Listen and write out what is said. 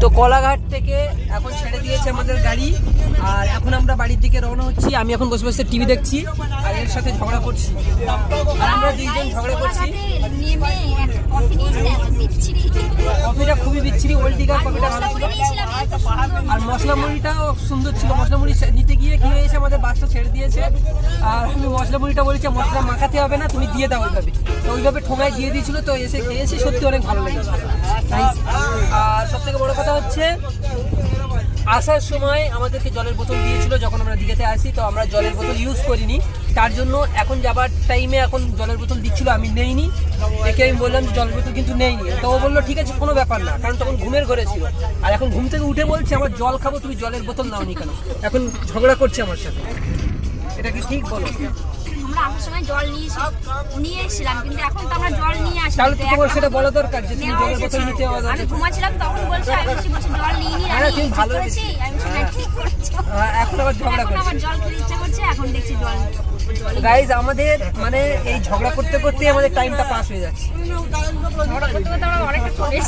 তো কলাঘাট থেকে এখন ছেড়ে দিয়েছে আমাদের গাড়ি, আর এখন আমরা বাড়ির দিকে রওনা হচ্ছি। আমি এখন বসে বসে টিভি দেখছি আর এর সাথে ঝগড়া করছি, আর আমরা দুইজন ঝগড়া করছি। কফিটা খুবই বিচ্ছিরি, ওল্ড দিঘার কফিটা ভালো ছিল, আর মশলা মুড়িটাও সুন্দর ছিল। মশলা মুড়ি নিতে গিয়ে কি হয়েছে, আমাদের বাসটা ছেড়ে দিয়েছে, আর আমি মশলা মুড়িটা বলেছি মশলা মাখাতে হবে না, তুমি দিয়ে দাও ওইভাবে। তো ওইভাবে ঠোঙায় দিয়ে দিয়েছিল, তো এসে খেয়েছি, সত্যি অনেক ভালো লেগেছে। আর সব থেকে বড় কথা হচ্ছে আসার সময় আমাদেরকে জলের বোতল দিয়েছিল যখন আমরা দীঘাতে আসি, তো আমরা জলের বোতল ইউজ করিনি, তার জন্য এখন যাবার টাইমে এখন জলের বোতল দিচ্ছিল, আমি নেইনি। একে আমি বললাম যে জলের বোতল কিন্তু নেইনি, তো ও বললো ঠিক আছে কোনো ব্যাপার না, কারণ তখন ঘুমের ঘরে ছিল। আর এখন ঘুম থেকে উঠে বলছে আমার জল খাবো, তুমি জলের বোতল নাওনি কেন? এখন ঝগড়া করছে আমার সাথে, এটা কি ঠিক বলো? আমরা আসার সময় জল নিয়ে এসেছিলাম, কিন্তু এখন তো আমরা জল নিয়ে আসি, তাহলে তোমার সেটা বলা দরকার যে তুমি জলের বোতল নিতে হবে। আমি ঘুমাচ্ছিলাম তখন বলছি, আমি বলছি জল নিয়ে নি, আমি ভালো করেছি, আমি সেটা ঠিক করছি। এখন আবার ঝগড়া করছে, আবার জল খেতে ইচ্ছা করছে, এখন দেখছি জল। গাইজ আমাদের মানে এই ঝগড়া করতে করতে আমাদের টাইমটা পাস হয়ে যাচ্ছে। ঝগড়া করতে করতে আমরা অনেকটা